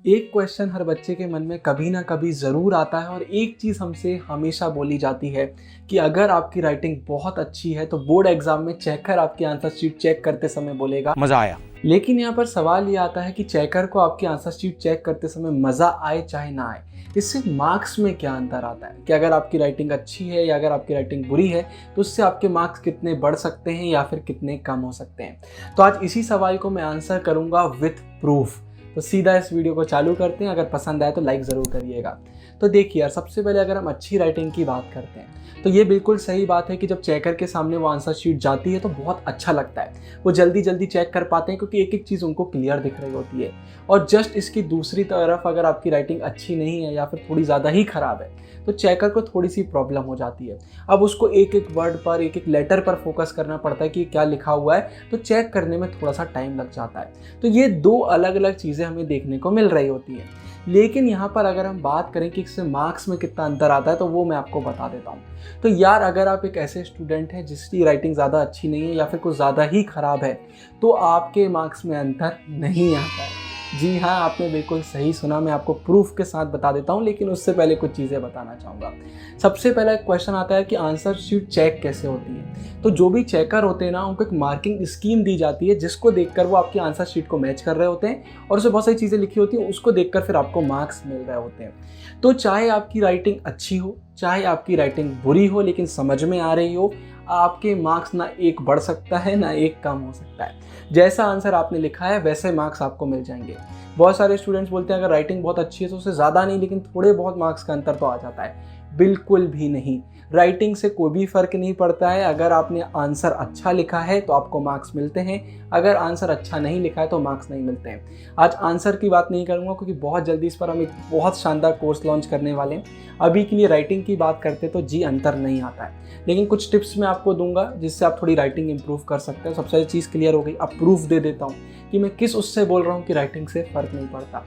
एक क्वेश्चन हर बच्चे के मन में कभी ना कभी ज़रूर आता है और एक चीज़ हमसे हमेशा बोली जाती है कि अगर आपकी राइटिंग बहुत अच्छी है तो बोर्ड एग्जाम में चेकर आपकी आंसर शीट चेक करते समय बोलेगा मजा आया। लेकिन यहाँ पर सवाल ये आता है कि चेकर को आपकी आंसर शीट चेक करते समय मज़ा आए चाहे ना आए, इससे मार्क्स में क्या अंतर आता है कि अगर आपकी राइटिंग अच्छी है या अगर आपकी राइटिंग बुरी है तो उससे आपके मार्क्स कितने बढ़ सकते हैं या फिर कितने कम हो सकते हैं। तो आज इसी सवाल को मैं आंसर करूँगा विथ प्रूफ। तो सीधा इस वीडियो को चालू करते हैं। अगर पसंद आए तो लाइक ज़रूर करिएगा। तो देखिए यार, सबसे पहले अगर हम अच्छी राइटिंग की बात करते हैं तो ये बिल्कुल सही बात है कि जब चेकर के सामने वो आंसर शीट जाती है तो बहुत अच्छा लगता है। वो जल्दी जल्दी चेक कर पाते हैं क्योंकि एक एक चीज़ उनको क्लियर दिख रही होती है। और जस्ट इसकी दूसरी तरफ अगर आपकी राइटिंग अच्छी नहीं है या फिर थोड़ी ज़्यादा ही ख़राब है तो चेकर को थोड़ी सी प्रॉब्लम हो जाती है। अब उसको एक एक वर्ड पर, एक एक लेटर पर फोकस करना पड़ता है कि क्या लिखा हुआ है, तो चेक करने में थोड़ा सा टाइम लग जाता है। तो ये दो अलग अलग चीज़ें हमें देखने को मिल रही होती हैं। लेकिन यहाँ पर अगर हम बात करें कि इससे मार्क्स में कितना अंतर आता है तो वो मैं आपको बता देता हूँ। तो यार, अगर आप एक ऐसे स्टूडेंट हैं जिसकी राइटिंग ज़्यादा अच्छी नहीं है या फिर कुछ ज़्यादा ही ख़राब है तो आपके मार्क्स में अंतर नहीं आता है। जी हाँ, आपने बिल्कुल सही सुना। मैं आपको प्रूफ के साथ बता देता हूँ, लेकिन उससे पहले कुछ चीज़ें बताना चाहूँगा। सबसे पहला क्वेश्चन आता है कि आंसर शीट चेक कैसे होती है। तो जो भी चेकर होते हैं ना, उनको एक मार्किंग स्कीम दी जाती है जिसको देखकर वो आपकी आंसर शीट को मैच कर रहे होते हैं और उसमें बहुत सारी चीज़ें लिखी होती हैं, उसको देखकर फिर आपको मार्क्स मिल रहे होते हैं। तो चाहे आपकी राइटिंग अच्छी हो चाहे आपकी राइटिंग बुरी हो, लेकिन समझ में आ रही हो, आपके मार्क्स ना एक बढ़ सकता है ना एक कम हो सकता है। जैसा आंसर आपने लिखा है वैसे मार्क्स आपको मिल जाएंगे। बहुत सारे स्टूडेंट्स बोलते हैं अगर राइटिंग बहुत अच्छी है तो उससे ज़्यादा नहीं, लेकिन थोड़े बहुत मार्क्स का अंतर तो आ जाता है। बिल्कुल भी नहीं, राइटिंग से कोई भी फ़र्क नहीं पड़ता है। अगर आपने आंसर अच्छा लिखा है तो आपको मार्क्स मिलते हैं, अगर आंसर अच्छा नहीं लिखा है तो मार्क्स नहीं मिलते हैं। आज आंसर की बात नहीं करूँगा क्योंकि बहुत जल्दी इस पर हम एक बहुत शानदार कोर्स लॉन्च करने वाले हैं। अभी के लिए राइटिंग की बात करते तो जी अंतर नहीं आता है, लेकिन कुछ टिप्स मैं आपको दूंगा जिससे आप थोड़ी राइटिंग इंप्रूव कर सकते हैं। सबसे पहले चीज़ क्लियर हो गई। अब प्रूफ दे देता हूँ कि मैं किस उससे बोल रहा हूँ कि राइटिंग से फ़र्क नहीं पड़ता।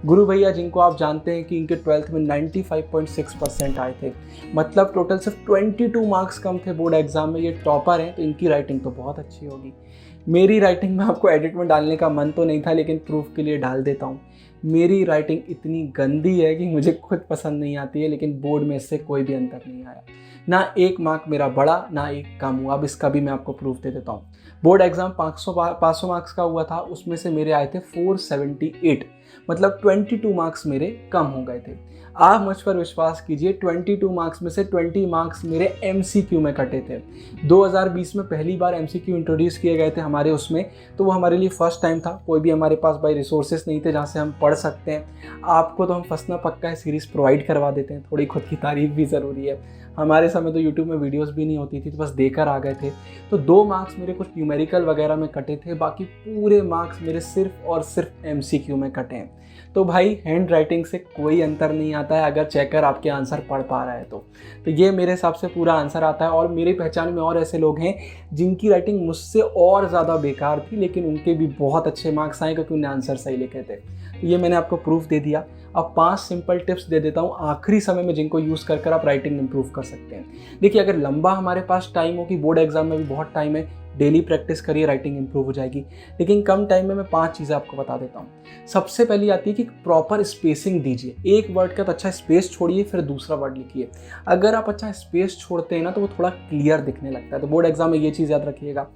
गुरु भैया, जिनको आप जानते हैं कि इनके 12th में 95.6% आए थे, मतलब टोटल सिर्फ 22 मार्क्स कम थे बोर्ड एग्जाम में, ये टॉपर हैं, तो इनकी राइटिंग तो बहुत अच्छी होगी। मेरी राइटिंग में आपको एडिट में डालने का मन तो नहीं था, लेकिन प्रूफ के लिए डाल देता हूँ। मेरी राइटिंग इतनी गंदी है कि मुझे खुद पसंद नहीं आती है, लेकिन बोर्ड में इससे कोई भी अंतर नहीं आया। ना एक मार्क मेरा बढ़ा ना एक कम हुआ। अब इसका भी मैं आपको प्रूफ दे देता हूँ। बोर्ड एग्जाम 500 मार्क्स का हुआ था, उसमें से मेरे आए थे 478, मतलब 22 मार्क्स मेरे कम हो गए थे। आप मुझ पर विश्वास कीजिए, 22 मार्क्स में से 20 मार्क्स मेरे एमसीक्यू में कटे थे। 2020 में पहली बार एमसीक्यू इंट्रोड्यूस किए गए थे हमारे उसमें, तो वो हमारे लिए फर्स्ट टाइम था। कोई भी हमारे पास भाई रिसोर्सेज नहीं थे जहाँ से हम पढ़ सकते हैं। आपको तो हम फंसना पक्का है सीरीज़ प्रोवाइड करवा देते हैं। थोड़ी खुद की तारीफ भी ज़रूरी है। हमारे समय तो यूट्यूब में वीडियोस भी नहीं होती थी, तो बस देकर आ गए थे। तो 2 मार्क्स मेरे कुछ न्यूमेरिकल वगैरह में कटे थे, बाकी पूरे मार्क्स मेरे सिर्फ और सिर्फ एमसीक्यू में कटे हैं। तो भाई, हैंड राइटिंग से कोई अंतर नहीं आता है अगर चेकर आपके आंसर पढ़ पा रहा है तो ये मेरे हिसाब से पूरा आंसर आता है। और मेरी पहचान में और ऐसे लोग हैं जिनकी राइटिंग मुझसे और ज़्यादा बेकार थी, लेकिन उनके भी बहुत अच्छे मार्क्स आए क्योंकि उन्हें आंसर सही लिखे थे। तो ये मैंने आपको प्रूफ दे दिया। अब 5 सिंपल टिप्स दे देता हूँ आखिरी समय में, जिनको यूज़ कर आप राइटिंग इंप्रूव कर सकते हैं। देखिए, अगर लंबा हमारे पास टाइम हो कि बोर्ड एग्जाम में भी बहुत टाइम है, डेली प्रैक्टिस करिए, राइटिंग इंप्रूव हो जाएगी। लेकिन कम टाइम में मैं 5 चीज़ें आपको बता देता हूँ। सबसे पहली आती है कि प्रॉपर स्पेसिंग दीजिए। एक वर्ड का तो अच्छा स्पेस छोड़िए, फिर दूसरा वर्ड लिखिए। अगर आप अच्छा स्पेस छोड़ते हैं ना तो वो थोड़ा क्लियर दिखने लगता है। तो बोर्ड एग्जाम में ये चीज़ याद रखिएगा।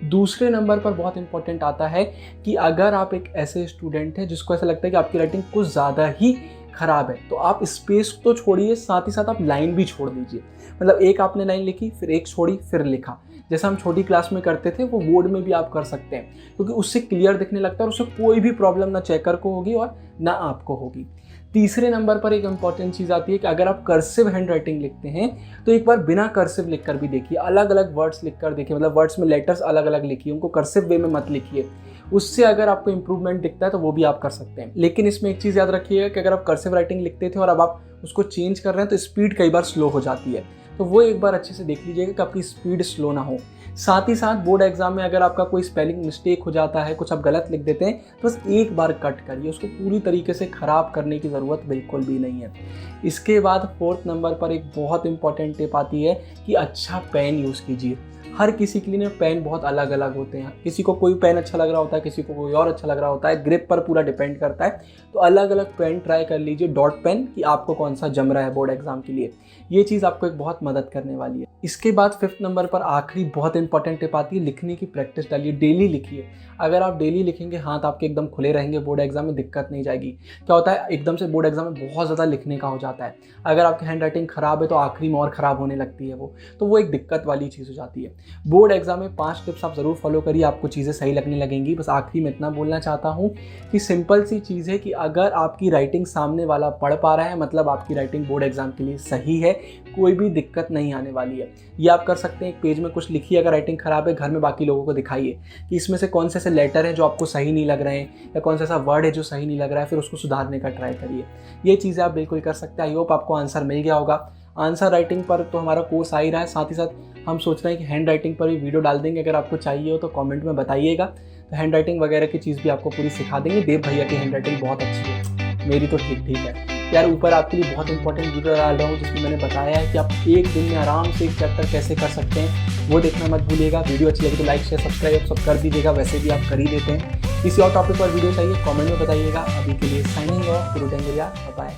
दूसरे नंबर पर बहुत इंपॉर्टेंट आता है कि अगर आप एक ऐसे स्टूडेंट हैं जिसको ऐसा लगता है कि आपकी राइटिंग कुछ ज़्यादा ही ख़राब है, तो आप स्पेस तो छोड़िए, साथ ही साथ आप लाइन भी छोड़ दीजिए। मतलब एक आपने लाइन लिखी, फिर एक छोड़ी, फिर लिखा। जैसा हम छोटी क्लास में करते थे वो बोर्ड में भी आप कर सकते हैं, क्योंकि उससे क्लियर दिखने लगता है और उससे कोई भी प्रॉब्लम ना चेकर को होगी और ना आपको होगी। तीसरे नंबर पर एक इंपॉर्टेंट चीज़ आती है कि अगर आप कर्सिव हैंड राइटिंग लिखते हैं तो एक बार बिना कर्सिव लिखकर भी देखिए। अलग अलग वर्ड्स लिखकर देखिए, मतलब वर्ड्स में लेटर्स अलग अलग लिखिए, उनको कर्सिव वे में मत लिखिए। उससे अगर आपको इंप्रूवमेंट दिखता है तो वो भी आप कर सकते हैं। लेकिन इसमें एक चीज़ याद रखिएगा कि अगर आप कर्सिव राइटिंग लिखते थे और अब आप उसको चेंज कर रहे हैं तो स्पीड कई बार स्लो हो जाती है। तो वो एक बार अच्छे से देख लीजिएगा कि आपकी स्पीड स्लो ना हो। साथ ही साथ बोर्ड एग्जाम में अगर आपका कोई स्पेलिंग मिस्टेक हो जाता है, कुछ आप गलत लिख देते हैं, तो बस एक बार कट करिए, उसको पूरी तरीके से ख़राब करने की ज़रूरत बिल्कुल भी नहीं है। इसके बाद 4th नंबर पर एक बहुत इंपॉर्टेंट टिप आती है कि अच्छा पेन यूज़ कीजिए। हर किसी के लिए ना पेन बहुत अलग अलग होते हैं, किसी को कोई पेन अच्छा लग रहा होता है, किसी को कोई और अच्छा लग रहा होता है, ग्रिप पर पूरा डिपेंड करता है। तो अलग अलग पेन ट्राई कर लीजिए डॉट पेन कि आपको कौन सा जम रहा है बोर्ड एग्जाम के लिए। ये चीज़ आपको एक बहुत मदद करने वाली है। इसके बाद 5th नंबर पर आखिरी बहुत इंपॉर्टेंट टिप आती है, लिखने की प्रैक्टिस डालिए, डेली लिखिए। अगर आप डेली लिखेंगे हाथ आपके एकदम खुले रहेंगे, बोर्ड एग्जाम में दिक्कत नहीं जाएगी। क्या होता है एकदम से बोर्ड एग्जाम में बहुत ज़्यादा लिखने का हो जाता है, अगर आपकी हैंड राइटिंग ख़राब है तो आखिरी में और ख़राब होने लगती है तो वो एक दिक्कत वाली चीज़ हो जाती है। बोर्ड एग्जाम में 5 टिप्स आप ज़रूर फॉलो करिए, आपको चीज़ें सही लगने लगेंगी। बस आखिरी में इतना बोलना चाहता हूँ कि सिंपल सी चीज़ है कि अगर आपकी राइटिंग सामने वाला पढ़ पा रहा है मतलब आपकी राइटिंग बोर्ड एग्जाम के लिए सही है, कोई भी दिक्कत नहीं आने वाली है। ये आप कर सकते हैं, एक पेज में कुछ लिखिए, अगर राइटिंग ख़राब है घर में बाकी लोगों को दिखाइए कि इसमें से कौन से ऐसे लेटर हैं जो आपको सही नहीं लग रहे हैं या कौन सा ऐसा वर्ड है जो सही नहीं लग रहा है, फिर उसको सुधारने का ट्राई करिए। ये चीज़ें आप बिल्कुल कर सकते हैं। आई होप आपको आंसर मिल गया होगा। आंसर राइटिंग पर तो हमारा कोर्स आ ही रहा है, साथ ही साथ हम सोच रहे हैं कि हैंड राइटिंग पर भी वीडियो डाल देंगे, अगर आपको चाहिए हो तो कमेंट में बताइएगा। तो हैंड राइटिंग वगैरह की चीज़ भी आपको पूरी सिखा देंगे। देव भैया की हैंड राइटिंग बहुत अच्छी है, मेरी तो ठीक ठीक है यार। ऊपर आपके लिए बहुत इंपॉर्टेंट वीडियो डाल रहा हूँ जिसमें मैंने बताया है कि आप एक दिन में आराम से एक चैप्टर कैसे कर सकते हैं, वो देखना मत भूलिएगा। वीडियो अच्छी लगी तो लाइक शेयर सब्सक्राइब सब कर दीजिएगा, वैसे भी आप कर ही देते हैं। किसी और टॉपिक पर वीडियो चाहिए कमेंट में बताइएगा। अभी के लिए signing off, good day, bye.